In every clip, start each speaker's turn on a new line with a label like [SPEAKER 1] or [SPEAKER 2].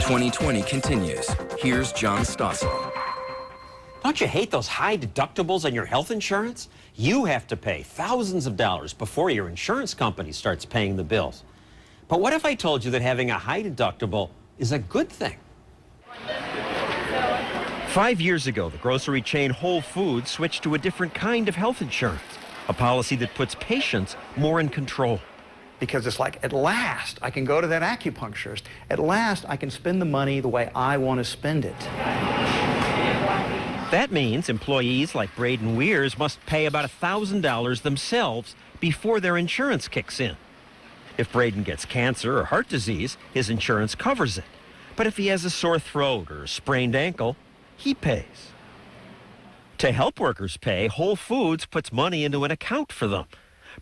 [SPEAKER 1] 2020 continues. Here's John Stossel.
[SPEAKER 2] Don't you hate those high deductibles on your health insurance? You have to pay thousands of dollars before your insurance company starts paying the bills. But what if I told you that having a high deductible is a good thing? 5 years ago, the grocery chain Whole Foods switched to a different kind of health insurance, a policy that puts patients more in control.
[SPEAKER 3] Because it's like, at last, I can go to that acupuncturist. At last, I can spend the money the way I want to spend it.
[SPEAKER 2] That means employees like Braden Weirs must pay about $1,000 themselves before their insurance kicks in. If Braden gets cancer or heart disease, his insurance covers it. But if he has a sore throat or a sprained ankle, he pays. To help workers pay, Whole Foods puts money into an account for them.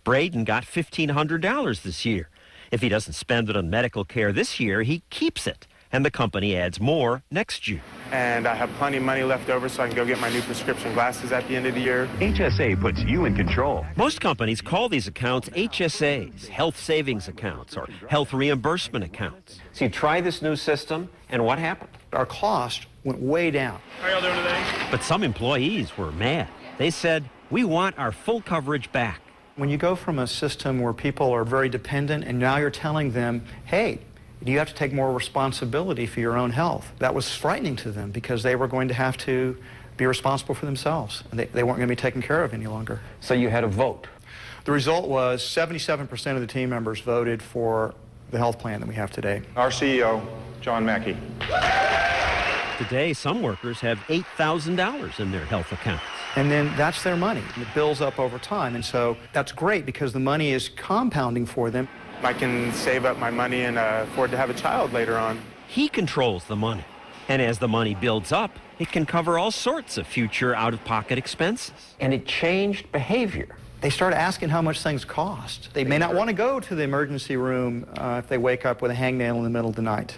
[SPEAKER 2] Braden got $1,500 this year. If he doesn't spend it on medical care this year, he keeps it, and the company adds more next year.
[SPEAKER 4] And I have plenty of money left over so I can go get my new prescription glasses at the end of the year.
[SPEAKER 5] HSA puts you in control.
[SPEAKER 2] Most companies call these accounts HSAs, health savings accounts, or health reimbursement accounts. So you try this new system, and what happened?
[SPEAKER 3] Our cost went way down.
[SPEAKER 4] How y'all doing today?
[SPEAKER 2] But some employees were mad. They said, "We want our full coverage back."
[SPEAKER 3] When you go from a system where people are very dependent and now you're telling them, hey, you have to take more responsibility for your own health, that was frightening to them because they were going to have to be responsible for themselves. And they weren't going to be taken care of any longer.
[SPEAKER 2] So you had a vote.
[SPEAKER 3] The result was 77% of the team members voted for the health plan that we have today.
[SPEAKER 4] Our CEO, John Mackey.
[SPEAKER 2] Today, some workers have $8,000 in their health accounts.
[SPEAKER 3] And then that's their money. It builds up over time. And so that's great because the money is compounding for them.
[SPEAKER 4] I can save up my money and afford to have a child later on.
[SPEAKER 2] He controls the money. And as the money builds up, it can cover all sorts of future out-of-pocket expenses. And it changed behavior.
[SPEAKER 3] They start asking how much things cost. They may not want to go to the emergency room if they wake up with a hangnail in the middle of the night.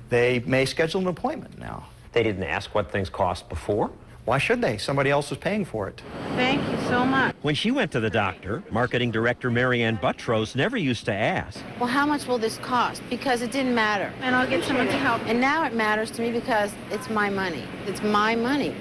[SPEAKER 3] They may schedule an appointment now.
[SPEAKER 2] They didn't ask what things cost before.
[SPEAKER 3] Why should they? Somebody else is paying for it.
[SPEAKER 6] Thank you so much.
[SPEAKER 2] When she went to the doctor, marketing director Marianne Buttrose never used to ask.
[SPEAKER 6] Well, how much will this cost? Because it didn't matter. And I'll get someone to help. And now it matters to me because it's my money. It's my money.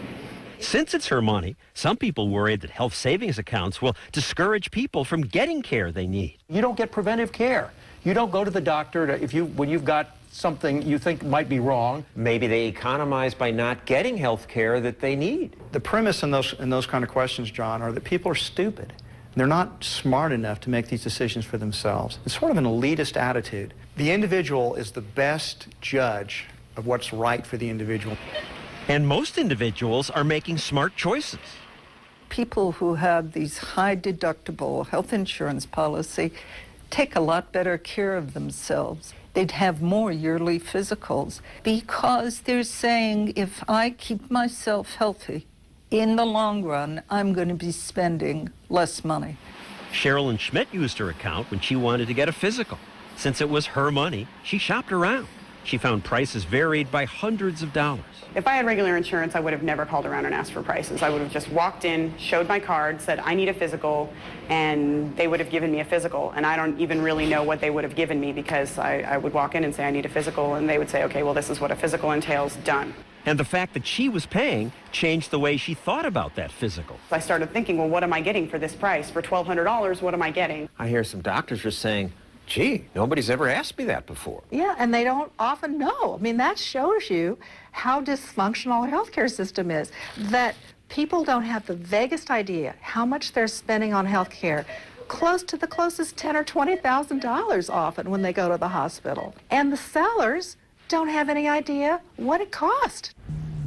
[SPEAKER 2] Since it's her money, some people worried that health savings accounts will discourage people from getting care they need.
[SPEAKER 7] You don't get preventive care. You don't go to the doctor when you've got something you think might be wrong.
[SPEAKER 2] Maybe they economize by not getting health care that they need.
[SPEAKER 3] The premise in those kind of questions, John, are that people are stupid. They're not smart enough to make these decisions for themselves. It's sort of an elitist attitude. The individual is the best judge of what's right for the individual.
[SPEAKER 2] And most individuals are making smart choices.
[SPEAKER 8] People who have these high deductible health insurance policy take a lot better care of themselves. They'd have more yearly physicals because they're saying if I keep myself healthy, in the long run, I'm going to be spending less money.
[SPEAKER 2] Sherilyn Schmidt used her account when she wanted to get a physical. Since it was her money, she shopped around. She found prices varied by hundreds of dollars.
[SPEAKER 9] If I had regular insurance, I would have never called around and asked for prices. I would have just walked in, showed my card, said, I need a physical, and they would have given me a physical. And I don't even really know what they would have given me because I would walk in and say, I need a physical, and they would say, okay, well, this is what a physical entails, done.
[SPEAKER 2] And the fact that she was paying changed the way she thought about that physical.
[SPEAKER 9] I started thinking, well, what am I getting for this price? For $1,200, what am I getting?
[SPEAKER 2] I hear some doctors are saying, gee, nobody's ever asked me that before.
[SPEAKER 10] Yeah, and they don't often know. I mean, that shows you how dysfunctional a healthcare system is, that people don't have the vaguest idea how much they're spending on healthcare, close to the closest $10,000 or $20,000 often when they go to the hospital. And the sellers don't have any idea what it cost.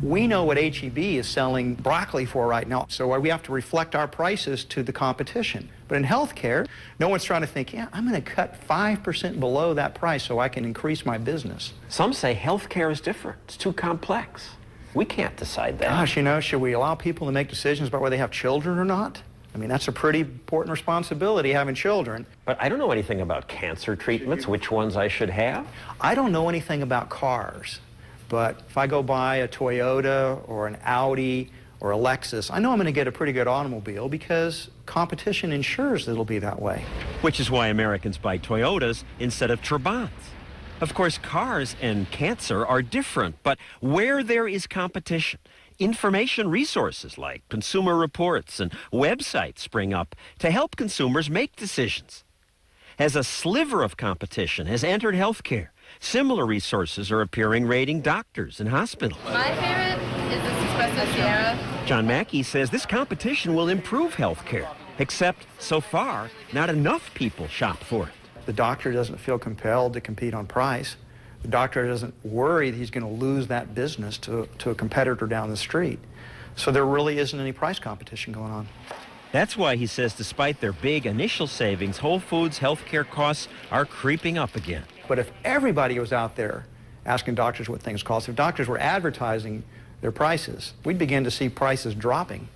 [SPEAKER 3] We know what H-E-B is selling broccoli for right now, so we have to reflect our prices to the competition. But in healthcare, no one's trying to think, yeah, I'm going to cut 5% below that price so I can increase my business.
[SPEAKER 2] Some say healthcare is different. It's too complex. We can't decide that.
[SPEAKER 3] Gosh, you know, should we allow people to make decisions about whether they have children or not? I mean, that's a pretty important responsibility, having children.
[SPEAKER 2] But I don't know anything about cancer treatments, which ones I should have.
[SPEAKER 3] I don't know anything about cars. But if I go buy a Toyota or an Audi or a Lexus, I know I'm going to get a pretty good automobile because competition ensures that it'll be that way.
[SPEAKER 2] Which is why Americans buy Toyotas instead of Trabants. Of course, cars and cancer are different, but where there is competition, information resources like consumer reports and websites spring up to help consumers make decisions. As a sliver of competition has entered healthcare, similar resources are appearing rating doctors and hospitals.
[SPEAKER 11] My favorite is this Espresso Sierra.
[SPEAKER 2] John Mackey says this competition will improve healthcare, except so far, not enough people shop for it.
[SPEAKER 3] The doctor doesn't feel compelled to compete on price. The doctor doesn't worry that he's going to lose that business to a competitor down the street. So there really isn't any price competition going on.
[SPEAKER 2] That's why he says despite their big initial savings, Whole Foods healthcare costs are creeping up again.
[SPEAKER 3] But if everybody was out there asking doctors what things cost, if doctors were advertising their prices, we'd begin to see prices dropping.